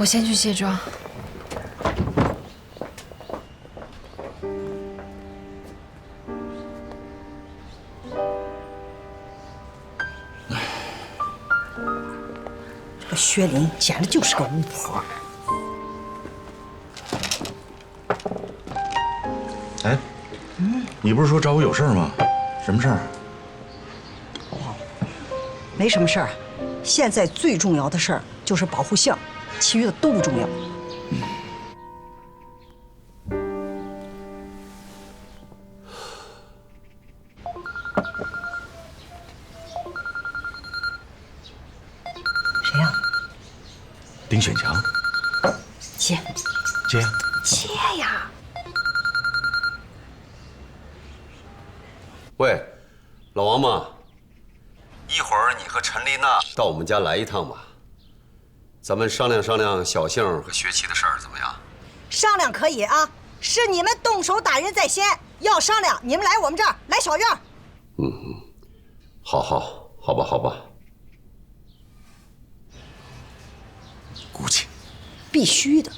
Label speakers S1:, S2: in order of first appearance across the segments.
S1: 我先去卸妆。
S2: 这个薛林简直就是个巫婆。
S3: 哎，你不是说找我有事吗？什么事儿？
S2: 没什么事儿，现在最重要的事儿就是保护杏，其余的都不重要。谁呀？
S3: 丁选强。
S2: 接。
S3: 接呀。
S2: 接呀！
S4: 喂，老王嘛，一会儿你和陈丽娜到我们家来一趟吧，咱们商量商量小杏和薛琪的事儿，怎么样？
S2: 商量可以啊，是你们动手打人在先，要商量你们来我们这儿，来小院。
S4: 好吧。
S3: 姑气，
S2: 必须的。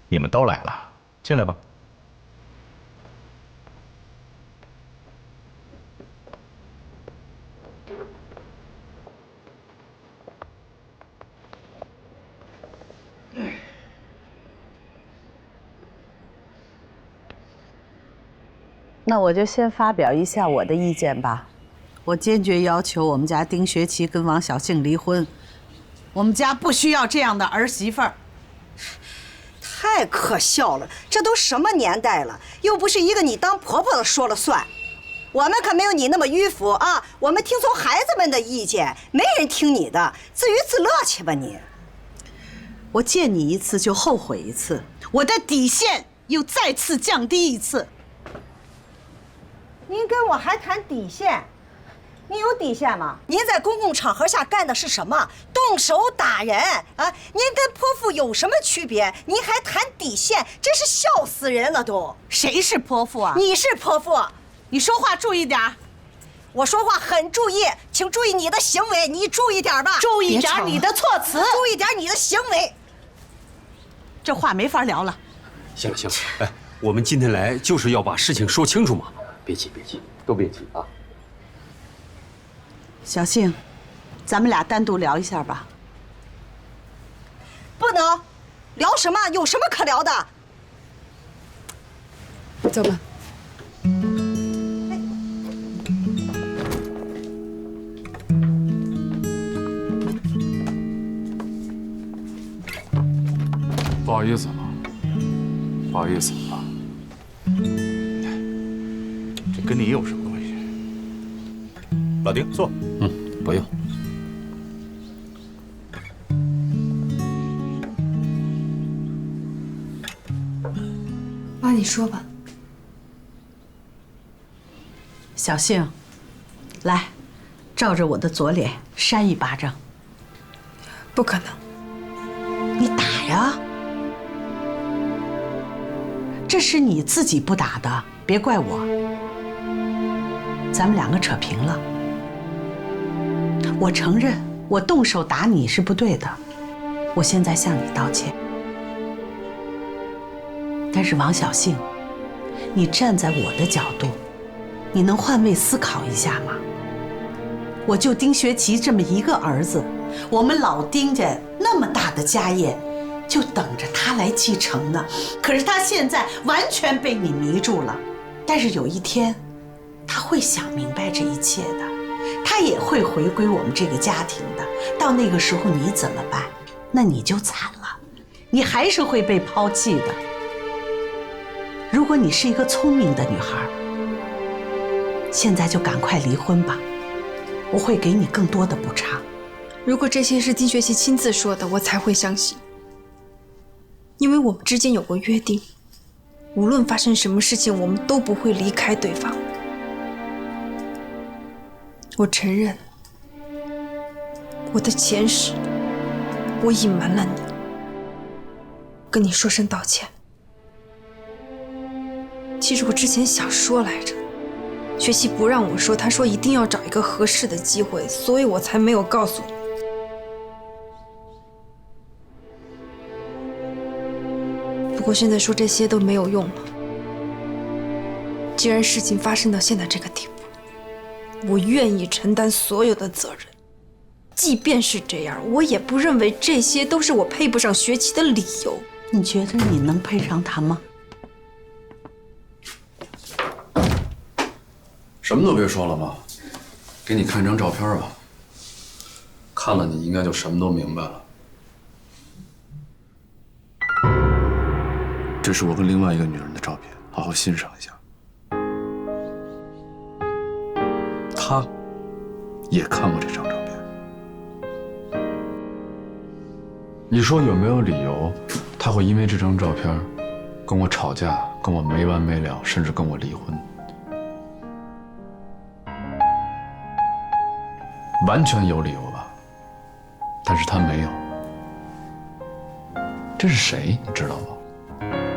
S5: 你们都来了，进来吧。
S6: 那我就先发表一下我的意见吧。我坚决要求我们家丁学琪跟王小杏离婚。我们家不需要这样的儿媳妇儿。
S2: 太可笑了，这都什么年代了，又不是一个你当婆婆的说了算。我们可没有你那么迂腐啊，我们听从孩子们的意见，没人听你的，自娱自乐去吧你。
S6: 我见你一次就后悔一次，我的底线又再次降低一次。
S2: 您跟我还谈底线？你有底线吗？您在公共场合下干的是什么？动手打人啊！您跟泼妇有什么区别？您还谈底线，真是笑死人了都！
S6: 谁是泼妇啊？
S2: 你是泼妇，
S6: 你说话注意点。
S2: 我说话很注意，请注意你的行为，你注意点吧。
S6: 注意点你的措辞，
S2: 注意点你的行为。
S6: 这话没法聊了。
S4: 行了，哎，我们今天来就是要把事情说清楚嘛，别急，都别急啊。
S6: 小杏，咱们俩单独聊一下吧。
S2: 不能，聊什么？有什么可聊的？
S1: 走吧。
S7: 不好意思啊。
S3: 这跟你有什么关系？老丁，坐。
S4: 不用。
S1: 妈，你说吧。
S6: 小杏，来，照着我的左脸扇一巴掌。
S1: 不可能。
S6: 你打呀！这是你自己不打的，别怪我。咱们两个扯平了。我承认我动手打你是不对的，我现在向你道歉。但是王小杏，你站在我的角度，你能换位思考一下吗？我就丁学琪这么一个儿子，我们老丁家那么大的家业，就等着他来继承呢。可是他现在完全被你迷住了，但是有一天，他会想明白这一切的。他也会回归我们这个家庭的，到那个时候你怎么办？那你就惨了，你还是会被抛弃的。如果你是一个聪明的女孩，现在就赶快离婚吧，我会给你更多的补偿。
S1: 如果这些是丁学琪亲自说的，我才会相信，因为我们之间有过约定，无论发生什么事情，我们都不会离开对方。我承认，我的前世，我隐瞒了你，跟你说声道歉。其实我之前想说来着，学习不让我说，他说一定要找一个合适的机会，所以我才没有告诉你。不过现在说这些都没有用了。既然事情发生到现在这个地步，我愿意承担所有的责任。即便是这样，我也不认为这些都是我配不上学期的理由。
S6: 你觉得你能配上他吗？
S7: 什么都别说了吧，给你看一张照片吧。看了你应该就什么都明白了。这是我跟另外一个女人的照片，好好欣赏一下。她也看过这张照片。你说有没有理由，她会因为这张照片跟我吵架，跟我没完没了，甚至跟我离婚？完全有理由吧，但是她没有。这是谁，你知道吗？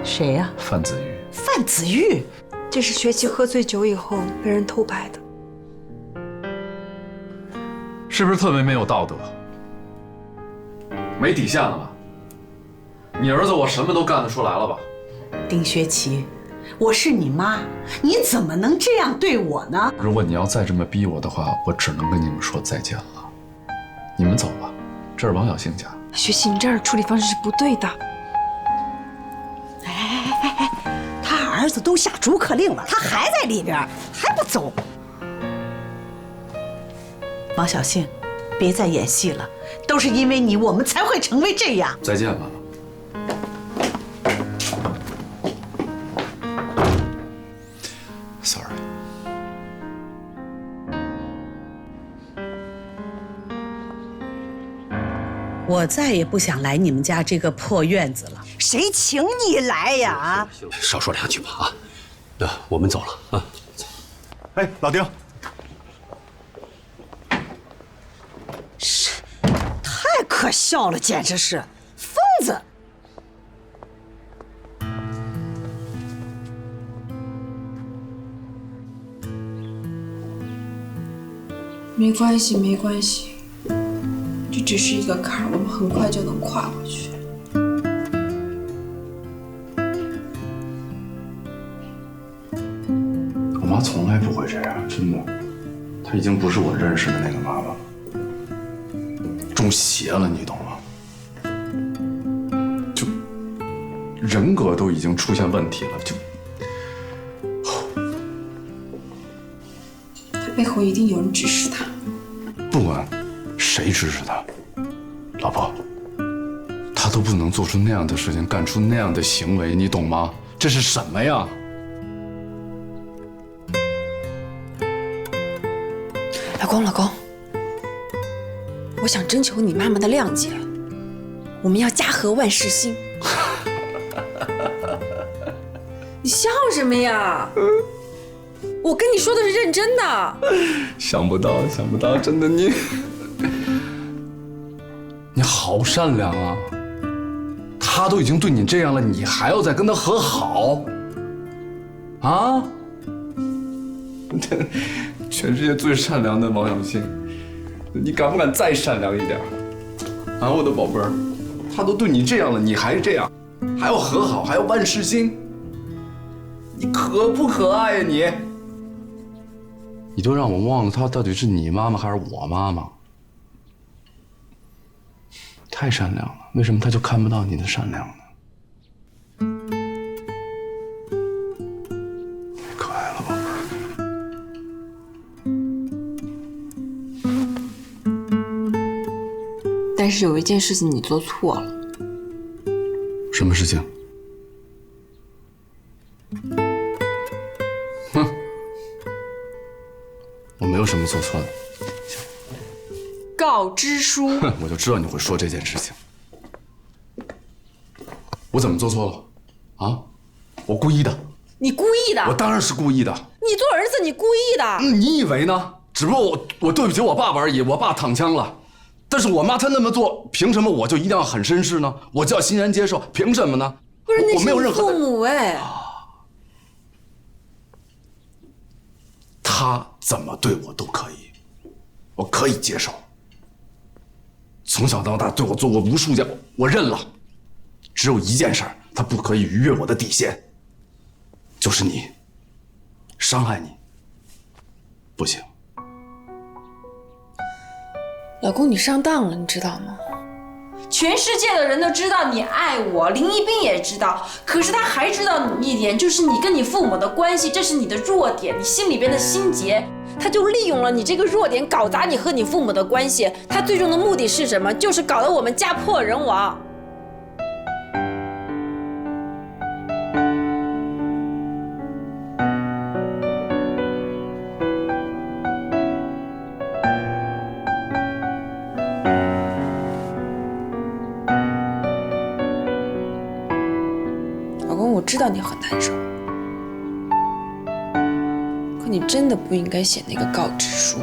S6: 谁呀？
S7: 范子瑜。
S6: 范子瑜，
S1: 这是学期喝醉酒以后被人偷拍的。
S7: 是不是特别没有道德？没底线了吧？你儿子我什么都干得出来了吧？
S6: 丁学奇，我是你妈，你怎么能这样对我呢？
S7: 如果你要再这么逼我的话，我只能跟你们说再见了。你们走吧，这是王小杏家。
S1: 学习，你这样的处理方式是不对的。
S2: 他儿子都下逐客令了，他还在里边，还不走？
S6: 王小杏，别再演戏了，都是因为你，我们才会成为这样。
S7: 再见吧。Sorry。
S6: 我再也不想来你们家这个破院子了。
S2: 谁请你来呀？啊！
S4: 少说两句吧啊。那我们走了啊。
S3: 哎，老丁。
S2: 太可笑了，简直是疯子！
S1: 没关系，没关系，这只是一个坎儿，我们很快就能跨过去。
S7: 我妈从来不会这样，真的。她已经不是我认识的那个妈妈了。中邪了，你懂吗？就人格都已经出现问题了，就
S1: 他背后一定有人指使他。
S7: 不管谁指使他，老婆，他都不能做出那样的事情，干出那样的行为，你懂吗？这是什么呀？
S1: 老公，我想征求你妈妈的谅解，我们要家和万事兴。你笑什么呀？我跟你说的是认真的。
S7: 想不到，真的你好善良啊！他都已经对你这样了，你还要再跟他和好？啊？全世界最善良的王小杏，你敢不敢再善良一点？啊，我的宝贝儿，他都对你这样了，你还这样，还要和好，还要万事兴，你可不可爱呀你？你都让我忘了她到底是你妈妈还是我妈妈。太善良了，为什么她就看不到你的善良呢？太可爱了，宝贝儿。
S1: 但是有一件事情你做错了。
S7: 什么事情？哼，我没有什么做错的。
S1: 告知书。
S7: 哼，我就知道你会说这件事情。我怎么做错了？啊？我故意的。
S1: 你故意的？
S7: 我当然是故意的。
S1: 你做儿子，你故意的。
S7: 你以为呢？只不过我对不起我爸爸而已，我爸躺枪了。但是我妈她那么做，凭什么我就一定要很绅士呢？我就要欣然接受，凭什么呢？
S1: 不是，那
S7: 我没有任何的
S1: 父母哎。
S7: 他怎么对我都可以，我可以接受。从小到大对我做过无数件，我认了。只有一件事，他不可以逾越我的底线，就是你，伤害你，不行。
S1: 老公，你上当了，你知道吗？全世界的人都知道你爱我，林一斌也知道，可是他还知道你一点，就是你跟你父母的关系，这是你的弱点，你心里边的心结，他就利用了你这个弱点，搞砸你和你父母的关系。他最终的目的是什么？就是搞得我们家破人亡。我知道你很难受，可你真的不应该写那个告知书。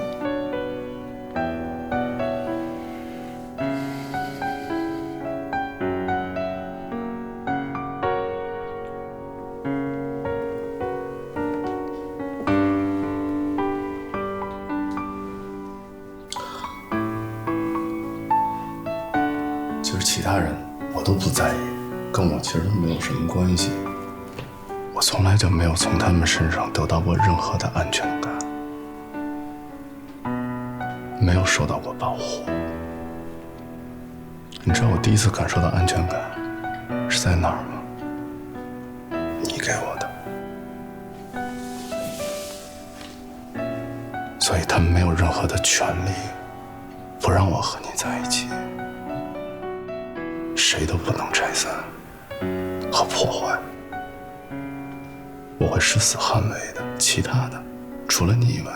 S7: 其实其他人我都不在意，跟我其实没有什么关系。我从来就没有从他们身上得到过任何的安全感，没有受到过保护。你知道我第一次感受到安全感是在哪儿吗？你给我的。所以他们没有任何的权利不让我和你在一起，谁都不能拆散和破坏。我会誓死捍卫的，其他的，除了你以外，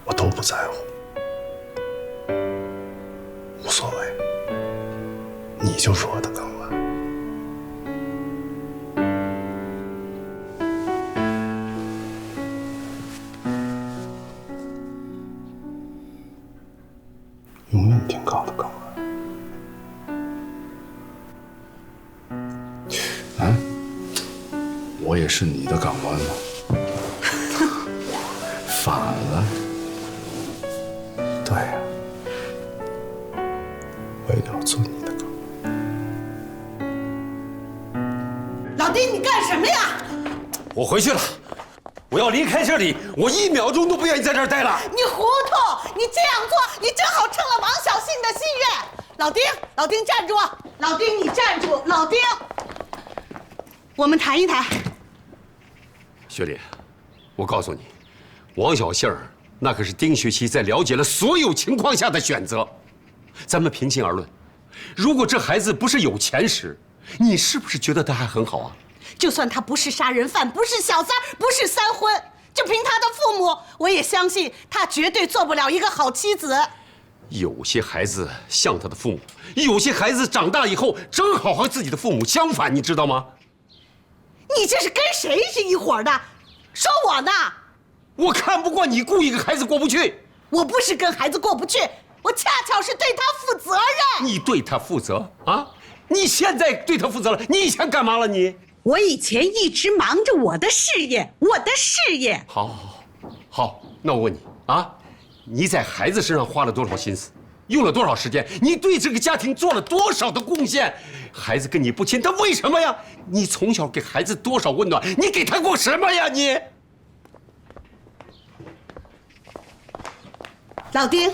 S7: 我都不在乎，无所谓。你就是我的港湾。永远挺高的港湾。啊？我也是你的港湾吗？反了。对呀，我也要做你的港湾。
S2: 老丁，你干什么呀？
S4: 我回去了，我要离开这里，我1秒钟都不愿意在这儿待了。
S2: 你糊涂！你这样做，你正好成了王小信的心愿。老丁，老丁站住！老丁，你站住！老丁，我们谈一谈。
S4: 雪莉，我告诉你，王小杏儿那可是丁学期在了解了所有情况下的选择。咱们平心而论，如果这孩子不是有钱时，你是不是觉得他还很好啊？
S2: 就算他不是杀人犯，不是小三，不是三婚，就凭他的父母，我也相信他绝对做不了一个好妻子。
S4: 有些孩子像他的父母，有些孩子长大以后正好和自己的父母相反，你知道吗？
S2: 你这是跟谁是一伙的？说我呢？
S4: 我看不惯你雇一个孩子过不去。
S2: 我不是跟孩子过不去，我恰巧是对他负责任。
S4: 你对他负责啊？你现在对他负责了，你以前干嘛了你？
S2: 我以前一直忙着我的事业，我的事业。
S4: 好，那我问你啊，你在孩子身上花了多少心思，用了多少时间？你对这个家庭做了多少的贡献？孩子跟你不亲，他为什么呀？你从小给孩子多少温暖？你给他过什么呀？你，
S2: 老丁，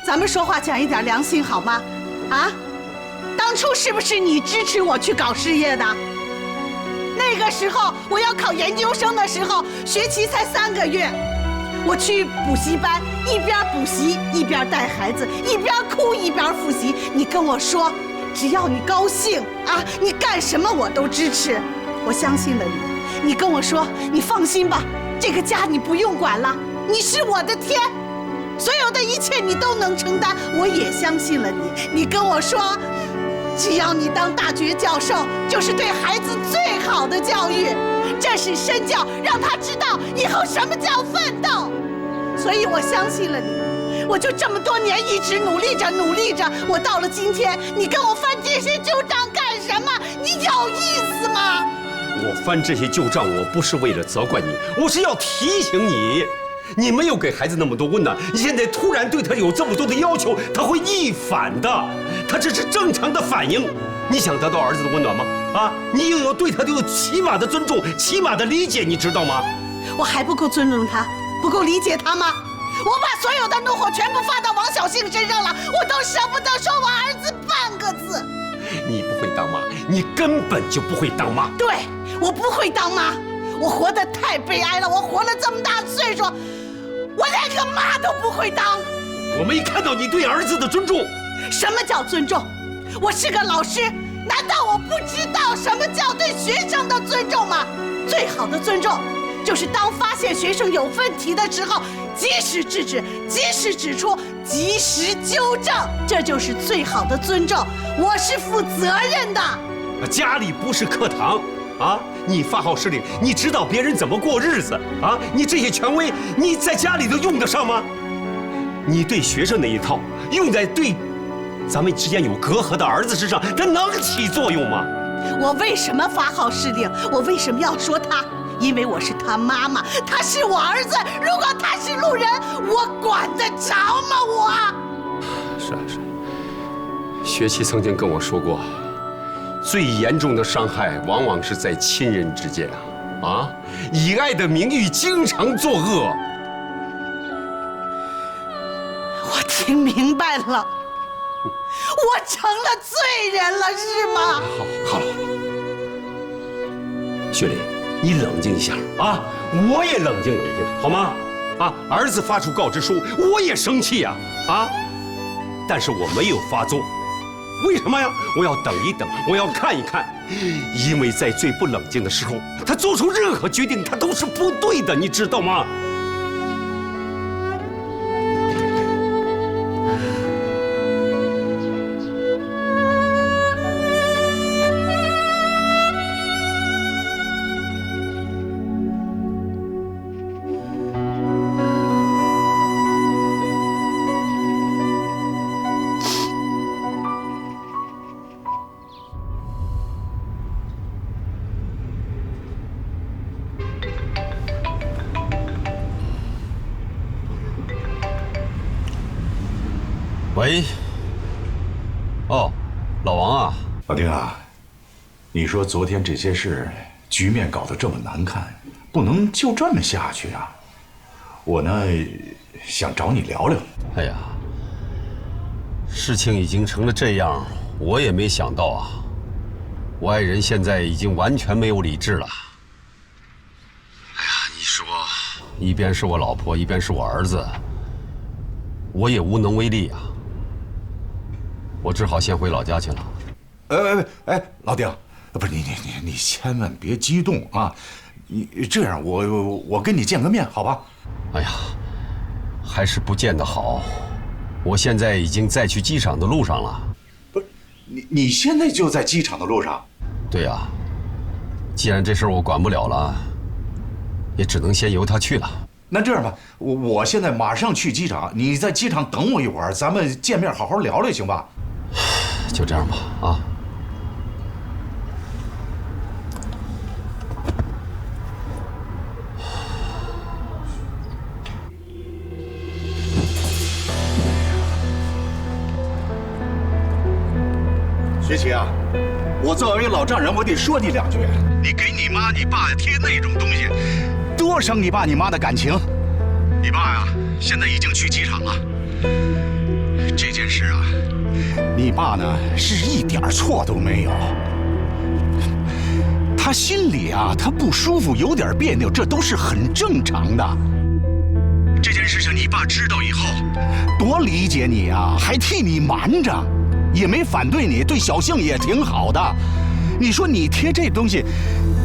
S2: 咱们说话讲一点良心好吗？啊，当初是不是你支持我去搞事业的？那个时候我要考研究生的时候，学期才3个月，我去补习班，一边补习一边带孩子，一边哭一边复习。你跟我说，只要你高兴啊，你干什么我都支持。我相信了你。你跟我说，你放心吧，这个家你不用管了，你是我的天，所有的一切你都能承担。我也相信了你。你跟我说，只要你当大学教授，就是对孩子最好的教育，这是身教，让他知道以后什么叫奋斗。所以我相信了你。
S6: 我就这么多年一直努力着，我到了今天，你跟我翻这些旧账干什么？你有意思吗？
S4: 我翻这些旧账，我不是为了责怪你，我是要提醒你，你没有给孩子那么多温暖，你现在突然对他有这么多的要求，他会逆反的，他这是正常的反应。你想得到儿子的温暖吗？啊，你又要对他有起码的尊重，起码的理解，你知道吗？
S6: 我还不够尊重他，不够理解他吗？我把所有的怒火全部发到王小信身上了，我都舍不得说我儿子半个字。
S4: 你不会当妈，你根本就不会当妈。
S6: 对，我不会当妈，我活得太悲哀了，我活了这么大岁数，我连个妈都不会当。
S4: 我没看到你对儿子的尊重。
S6: 什么叫尊重？我是个老师，难道我不知道什么叫对学生的尊重吗？最好的尊重就是当发现学生有问题的时候，及时制止，及时指出，及时纠正，这就是最好的尊重。我是负责任的。
S4: 家里不是课堂啊！你发号施令，你指导别人怎么过日子啊？你这些权威，你在家里都用得上吗？你对学生那一套用在对咱们之间有隔阂的儿子身上，它能起作用吗？
S6: 我为什么发号施令？我为什么要说他？因为我是他妈妈，他是我儿子。如果他是路人，我管得着吗？我
S4: 是啊。学期曾经跟我说过，最严重的伤害往往是在亲人之间啊！以爱的名义经常作恶。
S6: 我听明白了，我成了罪人了，是吗？
S4: 好了，雪莉，你冷静一下啊！我也冷静，好吗？啊，儿子发出告知书，我也生气呀！啊，但是我没有发作，为什么呀？我要等一等，我要看一看，因为在最不冷静的时候，他做出任何决定，他都是不对的，你知道吗？喂，哦，老王啊，
S3: 老丁啊，你说昨天这些事，局面搞得这么难看，不能就这么下去啊！我呢，想找你聊聊。
S4: 哎呀，事情已经成了这样，我也没想到啊！我爱人现在已经完全没有理智了。哎呀，你说，一边是我老婆，一边是我儿子，我也无能为力啊。我只好先回老家去了。
S3: 老丁，不是你千万别激动啊！你这样，我跟你见个面，好吧？
S4: 哎呀，还是不见得好。我现在已经在去机场的路上了。
S3: 不是，你现在就在机场的路上？
S4: 对呀。既然这事儿我管不了了，也只能先由他去了。
S3: 那这样吧，我现在马上去机场，你在机场等我一会儿，咱们见面好好聊聊，行吧？
S4: 就这样吧，啊。
S3: 学奇啊，我作为老丈人，我得说你两句。你给你妈你爸贴那种东西，多伤你爸你妈的感情。你爸呀，现在已经去机场了。这件事啊，你爸呢是一点错都没有。他心里啊，他不舒服，有点别扭，这都是很正常的。这件事情你爸知道以后，多理解你啊，还替你瞒着。也没反对你，对小杏也挺好的。你说你贴这东西，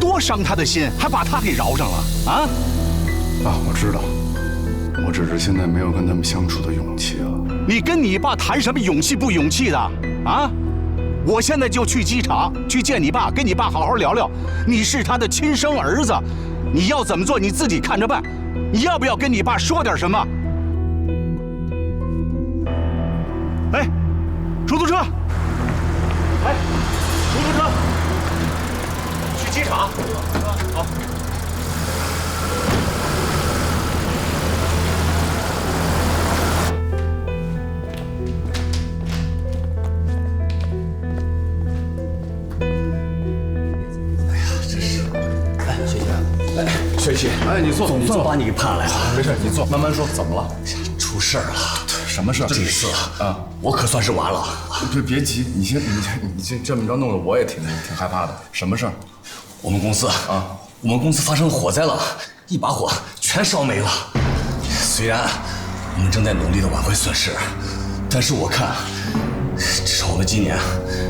S3: 多伤他的心，还把他给饶上了啊！
S7: 爸，我知道，我只是现在没有跟他们相处的勇气啊。
S3: 你跟你爸谈什么勇气不勇气的啊？我现在就去机场去见你爸，跟你爸好好聊聊。你是他的亲生儿子，你要怎么做你自己看着办。你要不要跟你爸说点什么？出租车，来，出租车，去机场。好。
S7: 雪琪，哎，你坐，
S8: 总算把你给盼来了。
S7: 没事，你坐，慢慢说，怎么了？
S8: 出事儿了！
S7: 什么事儿？
S8: 这次啊，我可算是完了。
S7: 别急，你这么着弄得我也挺害怕的。什么事儿？
S8: 我们公司发生火灾了，一把火全烧没了。虽然我们正在努力的挽回损失，但是我看，至少我们今年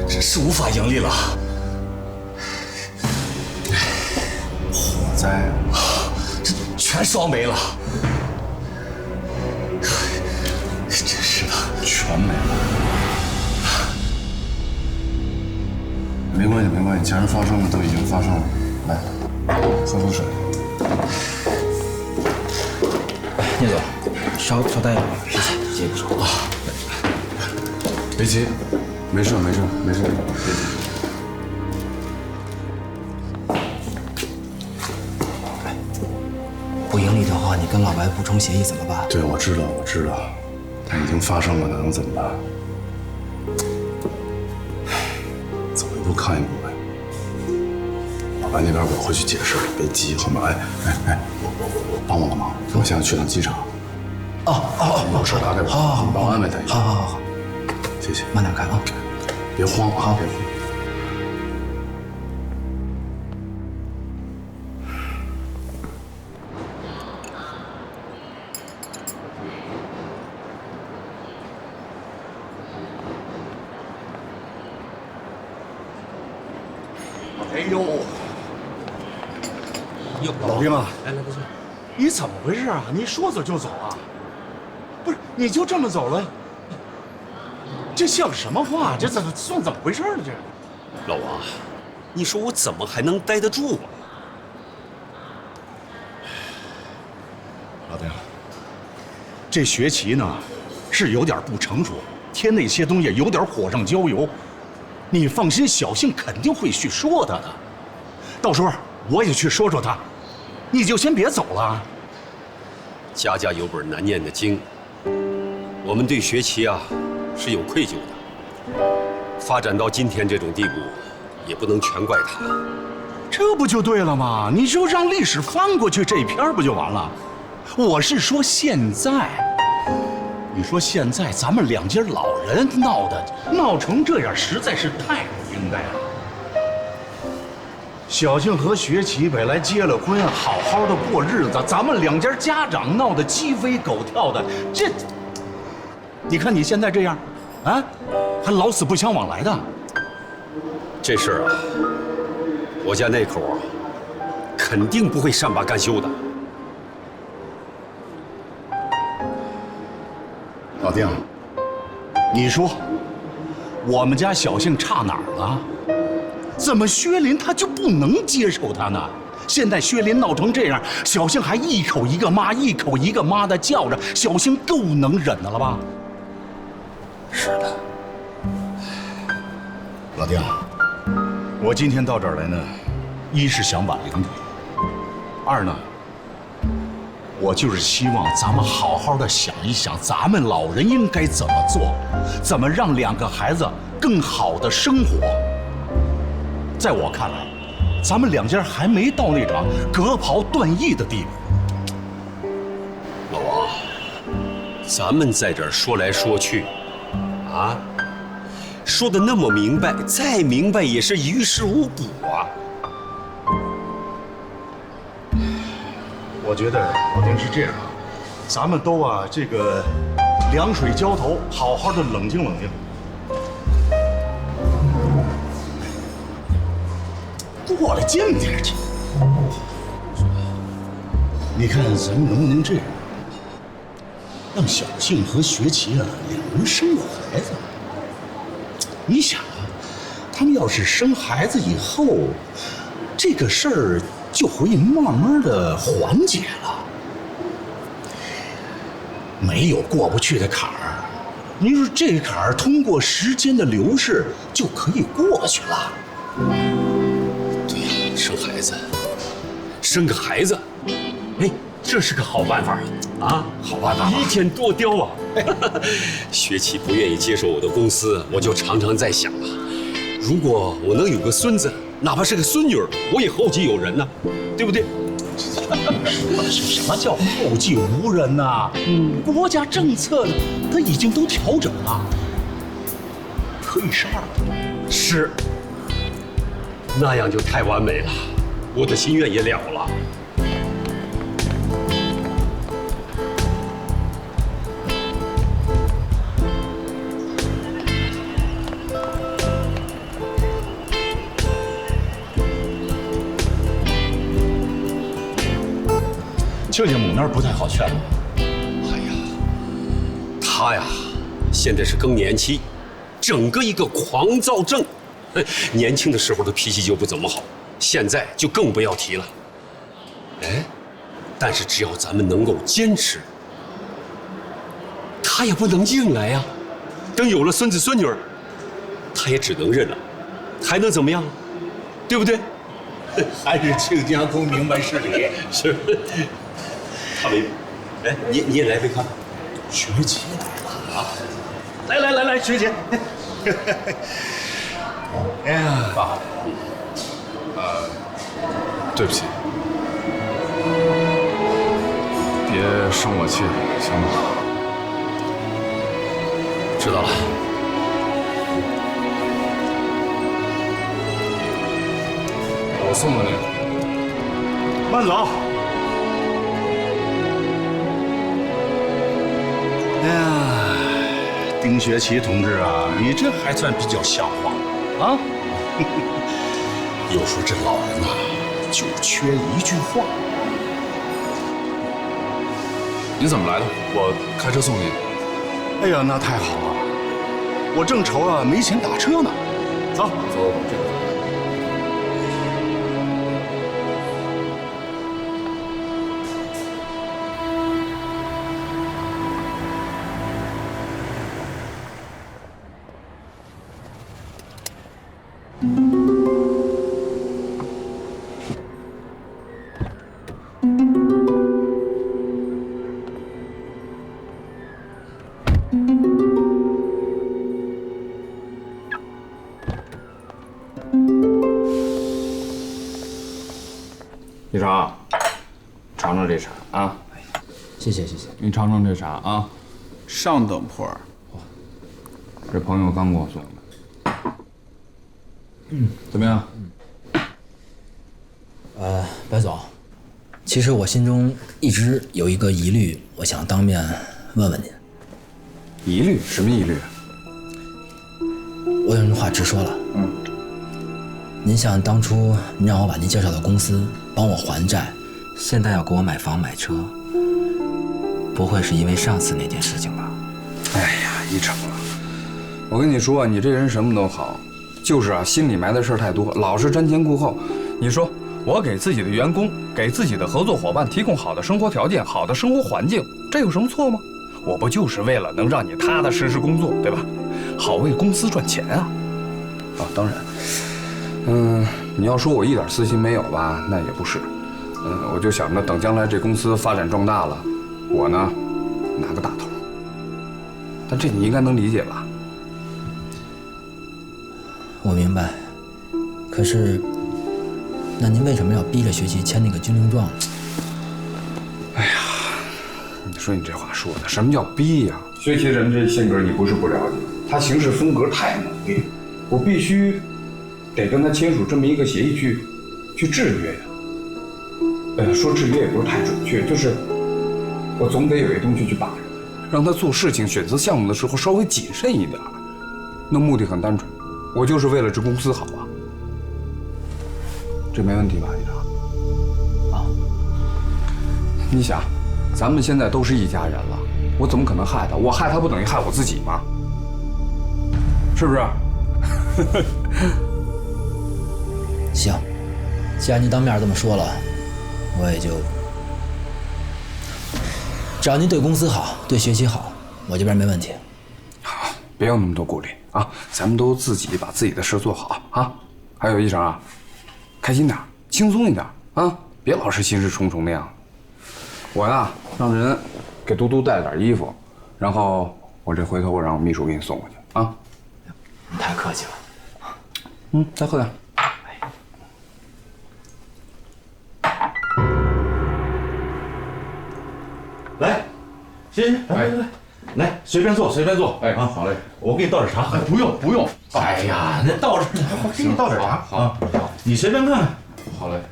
S8: 是无法盈利了。
S7: 火灾，
S8: 这全烧没了。真是的，
S7: 全没了。没关系，既然发生了，都已经发生了。来，喝口水。
S9: 聂总，稍待一会儿，接不住啊。
S7: 别急，没事，别急。
S9: 不盈利的话，你跟老白补充协议怎么办？
S7: 对，我知道，但已经发生了，那能怎么办？走一步看一步呗。老白那边我会去解释，别急，好吗？哎，帮我个忙，我现在去趟机场。有事打给我，好，帮我安排他一下。
S9: 好，
S7: 谢谢，
S9: 慢点开啊，
S7: 别慌啊，别慌。
S3: 哎呦，老兵啊，来，不是，你怎么回事啊？你说走就走啊？不是，你就这么走了？这像什么话？这算怎么回事呢？这，
S4: 老王，你说我怎么还能待得住啊？
S3: 老丁，这学期呢是有点不成熟，添那些东西有点火上浇油。你放心，小庆肯定会去说他的，到时候我也去说他，你就先别走了。
S4: 家家有本难念的经，我们对学期啊是有愧疚的。发展到今天这种地步，也不能全怪他。
S3: 这不就对了吗？你就让历史翻过去这篇不就完了？我是说现在。你说现在咱们两家老人闹成这样，实在是太不应该了。小庆和学琪本来结了婚，好好的过日子，咱们两家家长闹得鸡飞狗跳的，这，你看你现在这样，啊，还老死不相往来的。
S4: 这事儿啊，我家那口啊，肯定不会善罢甘休的。
S3: 老丁，你说我们家小庆差哪儿了？怎么薛林他就不能接受他呢？现在薛林闹成这样，小庆还一口一个妈，一口一个妈的叫着，小庆够能忍的了吧？
S8: 是的。
S3: 老丁，我今天到这儿来呢，一是想挽留你，二呢，我就是希望咱们好好的想一想，咱们老人应该怎么做，怎么让两个孩子更好的生活。在我看来，咱们两家还没到那场割袍断义的地步。
S4: 老王，咱们在这儿说来说去，啊，说的那么明白，再明白也是于事无补啊。
S3: 我觉得老丁是这样，咱们都这个凉水浇头，好好的冷静冷静。过来近点去。你看咱们能不能这样，让小庆和学琪两人生个孩子？你想他们要是生孩子以后，这个事儿就会慢慢的缓解了。没有过不去的坎儿，您说这坎儿通过时间的流逝就可以过去了。
S4: 对呀，生个孩子，哎，这是个好办法啊！
S3: 好办法，
S4: 一箭多雕啊！学期不愿意接受我的公司，我就常常在想啊，如果我能有个孙子，哪怕是个孙女儿，我也后继有人呢，对不对？
S3: 什么叫后继无人呐？国家政策呢，它已经都调整了，可以生二。
S4: 是，那样就太完美了，我的心愿也了了。
S3: 舅舅母那儿不太好劝吧？
S4: 哎呀，他呀，现在是更年期，整个一个狂躁症。年轻的时候的脾气就不怎么好，现在就更不要提了。哎，但是只要咱们能够坚持，他也不能硬来呀。等有了孙子孙女儿，他也只能认了，还能怎么样？对不对？
S3: 还是亲家公明白事理。
S4: 是。大伟，哎，你也来杯咖啡。
S3: 学姐来了啊！来，学姐。哎呀，
S7: 爸，对不起，别生我气，行吗？
S4: 知道了。
S7: 我送了你。
S3: 慢走。哎呀，丁学奇同志啊，你这还算比较像话啊！
S4: 有时候这老人呐，就缺一句话。
S7: 你怎么来的？我开车送你。
S3: 哎呀，那太好了，我正愁啊没钱打车呢。走，
S7: 这个。李成，尝尝这茶啊！
S9: 谢谢。
S7: 你尝尝这茶啊，上等普洱。这朋友刚给我送的。怎么样？
S9: 白总，其实我心中一直有一个疑虑，我想当面问问您。
S7: 疑虑？什么疑虑？
S9: 我有句话直说了。您想当初您让我把您介绍到公司帮我还债，现在要给我买房买车，不会是因为上次那件事情吧？
S7: 哎呀，一成啊，我跟你说，你这人什么都好，就是啊，心里埋的事儿太多，老是瞻前顾后。你说我给自己的员工、给自己的合作伙伴提供好的生活条件、好的生活环境，这有什么错吗？我不就是为了能让你踏踏实实工作，对吧？好为公司赚钱啊！啊，当然。你要说我一点私心没有吧，那也不是。我就想着等将来这公司发展壮大了，我呢拿个大头。但这你应该能理解吧？
S9: 我明白。可是，那您为什么要逼着学习签那个军令状呢？
S7: 哎呀，你说你这话说的，什么叫逼呀？学习人这性格你不是不了解，他行事风格太猛烈，我必须得跟他签署这么一个协议去制约呀。说制约也不是太准确，就是我总得有一东西去把着他，让他做事情、选择项目的时候稍微谨慎一点。那目的很单纯，我就是为了这公司好啊。这没问题吧，李长？啊，你想，咱们现在都是一家人了，我怎么可能害他？我害他不等于害我自己吗？是不是？
S9: 行，既然您当面这么说了，我也就，只要您对公司好，对学习好，我这边没问题。
S7: 好，别有那么多顾虑啊，咱们都自己把自己的事做好啊。还有一成啊，开心点，轻松一点啊，别老是心事重重那样。我呀，让人给嘟嘟带了点衣服，然后我这回头我让秘书给你送过去啊。
S9: 你太客气了。
S7: 再喝点。
S5: 来，行，来，随便坐，随便坐。
S7: 哎，好嘞，
S5: 我给你倒点茶。
S7: 不用不用。
S5: 哎呀，那倒着，我给你倒点茶。好，你随便看看。
S7: 好嘞。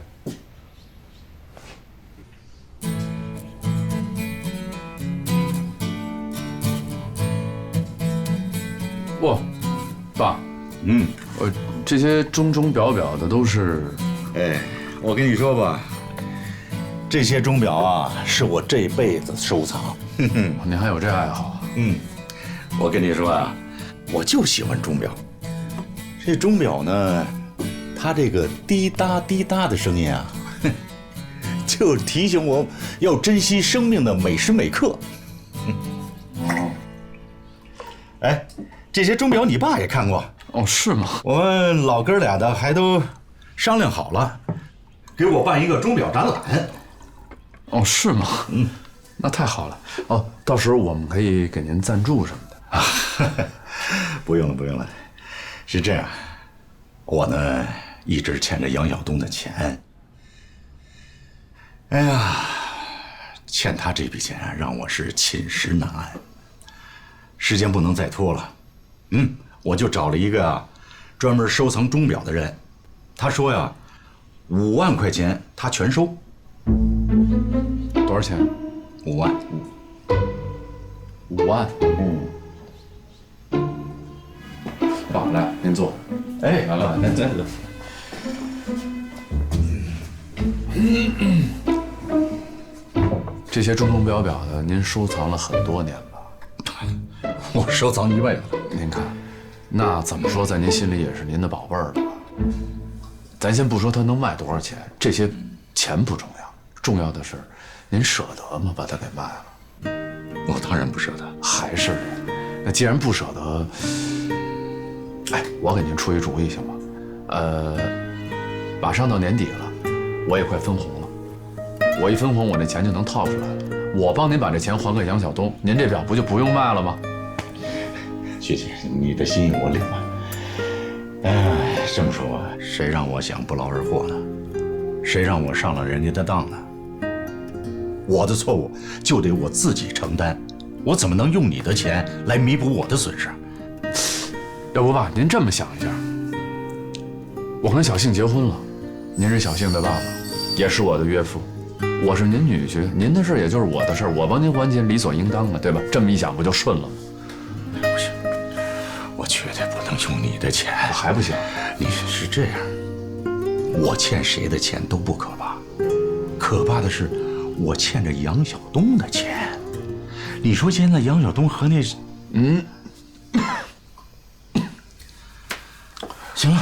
S7: 哇，爸，这些钟钟表表的都是，
S5: 哎，我跟你说吧，这些钟表啊，是我这辈子收藏。
S7: 您还有这爱好？
S5: 我跟你说啊，我就喜欢钟表。这钟表呢，它这个滴答滴答的声音啊，就提醒我要珍惜生命的每时每刻。哎，这些钟表你爸也看过。
S7: 哦，是吗？
S5: 我们老哥俩的还都商量好了，给我办一个钟表展览。
S7: 哦，是吗？那太好了。哦，到时候我们可以给您赞助什么的啊。
S5: 不用了，不用了。是这样，我呢一直欠着杨晓东的钱。哎呀，欠他这笔钱啊，让我是寝食难安。时间不能再拖了，我就找了一个专门收藏钟表的人，他说呀，5万块钱他全收。
S7: 多少钱
S5: ？5万。
S7: 5万。爸，来，您坐。
S5: 哎，来，
S7: 这些钟钟表表的，您收藏了很多年吧？
S5: 我收藏1辈子。
S7: 您看，那怎么说，在您心里也是您的宝贝儿了吧？咱先不说它能卖多少钱，这些钱不重要，重要的是，您舍得吗？把它给卖了？
S5: 我当然不舍得。
S7: 还是，那既然不舍得，哎，我给您出一主意行吗？马上到年底了，我也快分红了，我一分红，我这钱就能套出来了。我帮您把这钱还给杨晓东，您这表不就不用卖了吗？
S5: 谢谢你的心意，我领了。这么说吧，谁让我想不劳而获呢？谁让我上了人家的当呢？我的错误就得我自己承担，我怎么能用你的钱来弥补我的损失？
S7: 要不爸，您这么想一下，我跟小杏结婚了，您是小杏的爸爸，也是我的岳父，我是您女婿，您的事也就是我的事，我帮您还钱理所应当的，对吧？这么一想不就顺了吗？
S5: 不行，我绝对不能用你的钱。
S7: 还不行？
S5: 你是这样，我欠谁的钱都不可怕，可怕的是我欠着杨晓东的钱。你说现在杨晓东和那……行了，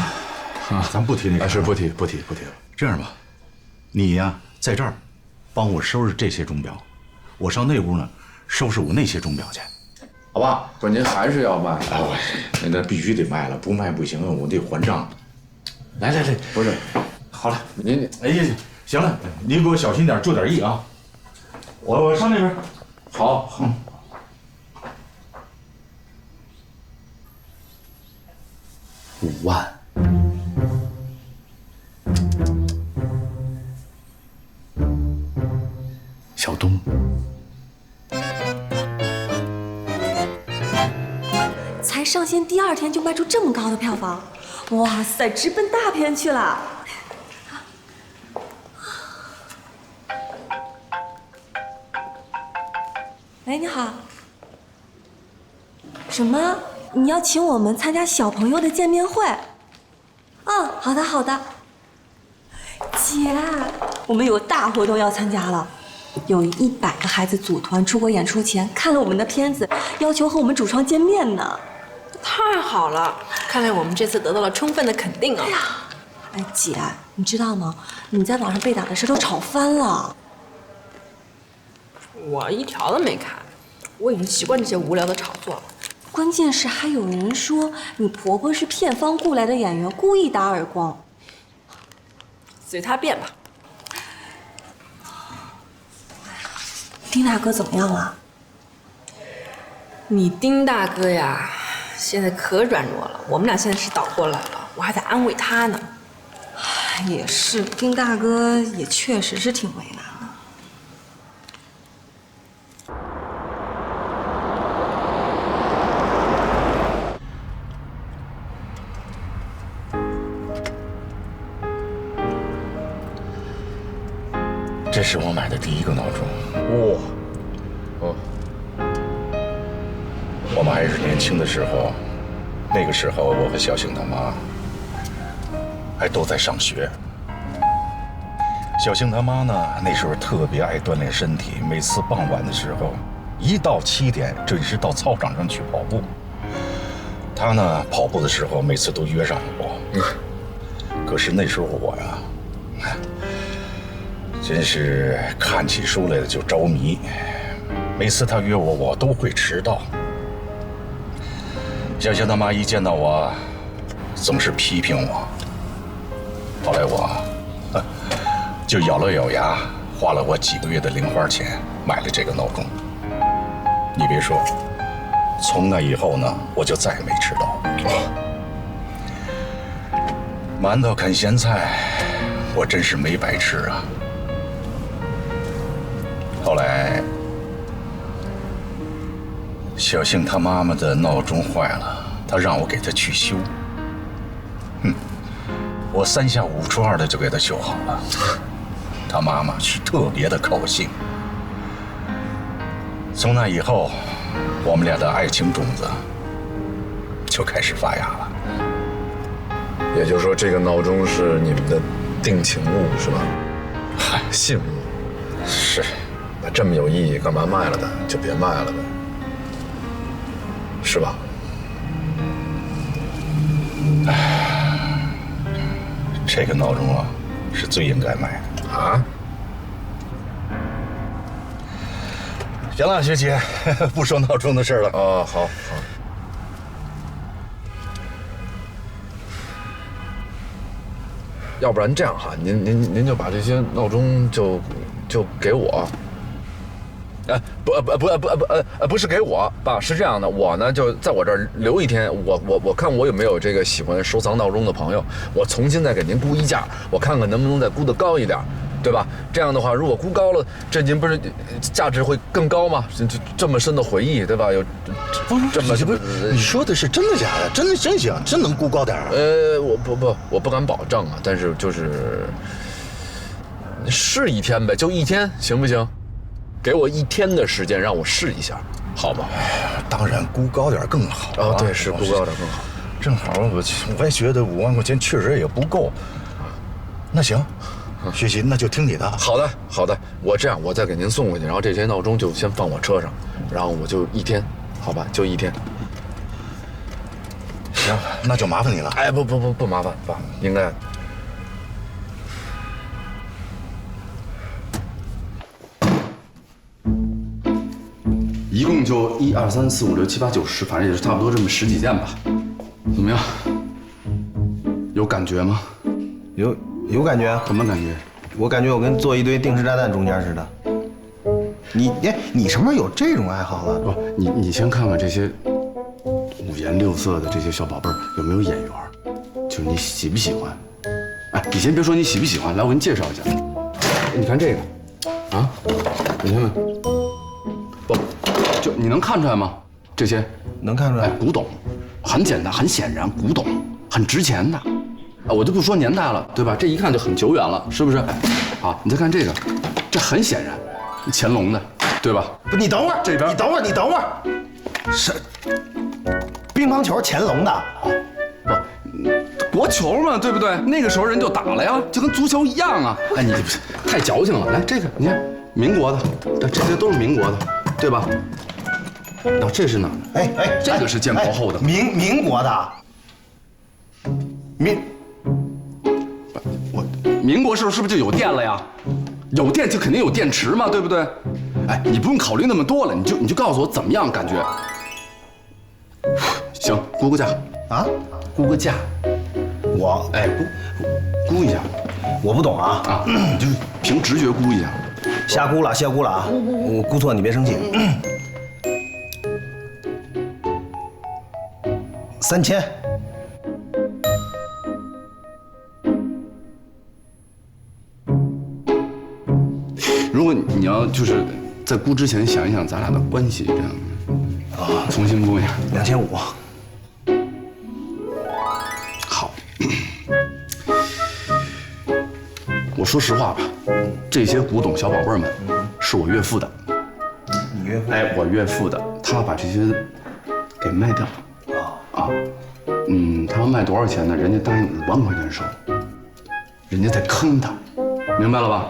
S5: 咱不提那个。
S7: 是不提了。
S5: 这样吧，你呀在这儿帮我收拾这些钟表，我上那屋呢收拾我那些钟表去，好吧？
S7: 不是，您还是要卖？
S5: 那必须得卖了，不卖不行，我得还账。来，
S7: 不是，
S5: 好了，
S7: 您
S5: 哎呀，行了，你给我小心点，注点意啊。我上那边。
S7: 好。5万。小东，
S10: 才上线第2天就卖出这么高的票房，哇塞，直奔大片去了！喂，你好。什么？你要请我们参加小朋友的见面会？好的。姐，我们有大活动要参加了。有100个孩子组团出国演出前看了我们的片子，要求和我们主创见面呢。
S11: 太好了，看来我们这次得到了充分的肯定啊！
S10: 哎，姐，你知道吗？你在网上被打的事都炒翻了。
S11: 我一条都没看，我已经习惯这些无聊的炒作了。
S10: 关键是还有人说你婆婆是片方雇来的演员，故意打耳光。
S11: 随他便吧。
S10: 丁大哥怎么样了？
S11: 你丁大哥呀，现在可软弱了。我们俩现在是倒过来了，我还得安慰他呢。
S10: 也是，丁大哥也确实是挺为难
S5: 的。这是我买的第一个闹钟。
S7: 哇，哦，
S5: 我们还是年轻的时候，那个时候我和小星他妈还都在上学。小星他妈呢，那时候特别爱锻炼身体，每次傍晚的时候，一到7点准时到操场上去跑步。他呢，跑步的时候每次都约上我。可是那时候我呀，真是看起书来了就着迷，每次他约我，我都会迟到。小星他妈一见到我，总是批评我。后来我就咬了咬牙，花了我几个月的零花钱买了这个闹钟。你别说，从那以后呢，我就再也没迟到。馒头啃咸菜，我真是没白吃啊。后来，小幸他妈妈的闹钟坏了，她让我给她去修。我3下5除2的就给她修好了。她妈妈是特别的高兴。从那以后，我们俩的爱情种子就开始发芽了。
S7: 也就是说，这个闹钟是你们的定情物是吧？
S5: 嗨，
S7: 信物。
S5: 是。
S7: 那这么有意义，干嘛卖了的？就别卖了呗，是吧？
S5: 这个闹钟啊，是最应该买的
S7: 啊。
S5: 行了，学姐，不说闹钟的事了。
S7: 哦，好，好。要不然这样哈，您就把这些闹钟就给我。不是给我爸，是这样的，我呢就在我这儿留一天，我看我有没有这个喜欢收藏闹钟的朋友，我重新再给您估一价，我看看能不能再估得高一点，对吧？这样的话，如果估高了，这您不是价值会更高吗？这么深的回忆，对吧？有这么
S5: 不是你说的是真的假的？真的真行，真能估高点啊？
S7: 我不敢保证啊，但是就是试一天呗，就1天，行不行？给我1天的时间让我试一下，好吗？
S5: 当然估高点更好啊！
S7: 对，是估高点更好。
S5: 正好我也觉得5万块钱确实也不够。那行，学习那就听你的。
S7: 好的，好的，我这样，我再给您送回去，然后这些闹钟就先放我车上，然后我就1天，好吧？就1天。
S5: 行，那就麻烦你了。
S7: 哎，不麻烦，爸，应该。
S12: 一共就1、2、3、4、5、6、7、8、9、10，反正也是差不多这么10几件吧。怎么样？有感觉吗？
S13: 有感觉。
S12: 什么感觉？
S13: 我感觉我跟做一堆定时炸弹中间似的。你什么时候有这种爱好了？
S12: 不，你先看看这些5颜6色的这些小宝贝儿有没有眼缘，就是你喜不喜欢？哎，你先别说你喜不喜欢，来我给你介绍一下。你看这个，啊，你看看。不，就你能看出来吗？这些
S13: 能看出来。
S12: 哎，古董，很简单，很显然，古董，很值钱的。啊，我就不说年代了，对吧？这一看就很久远了，是不是？啊，你再看这个，这很显然，乾隆的，对吧？
S13: 不，你等会儿，
S12: 这边，
S13: 你等会儿，是乒乓球乾隆的。
S12: 不，国球嘛，对不对？那个时候人就打了呀，就跟足球一样啊。哎，你太矫情了。来，这个你看，民国的，这些都是民国的。对吧？然后这是哪呢？
S13: 哎，
S12: 这个是建国后的，
S13: 民国的。
S12: 民国时候是不是就有电了呀？有电就肯定有电池嘛，对不对？哎，你不用考虑那么多了，你就告诉我怎么样感觉？行，估个价
S13: 啊，
S12: 估个价。
S13: 我
S12: 哎，估一下。
S13: 我不懂啊
S12: 啊，你就凭直觉估一下。
S13: 瞎估了啊！我估错你别生气。3000。
S12: 如果你要就是在估之前想一想咱俩的关系，这样啊，重新估一下
S13: 2500。
S12: 好，我说实话吧，这些古董小宝贝们是我岳父的。
S13: 你岳父？
S12: 哎，我岳父的，他把这些给卖掉了。啊，他要卖多少钱呢？人家答应5万块钱收，人家在坑他，明白了吧？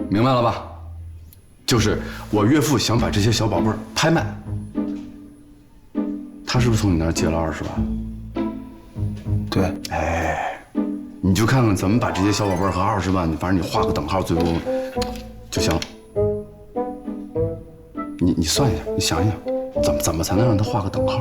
S12: 明白了吧？就是我岳父想把这些小宝贝拍卖，他是不是从你那儿借了20万？
S13: 对。
S12: 哎，你就看看怎么把这些小宝贝和20万，反正你画个等号，最多就行了。你算一下，你想一想，怎么才能让他画个等号？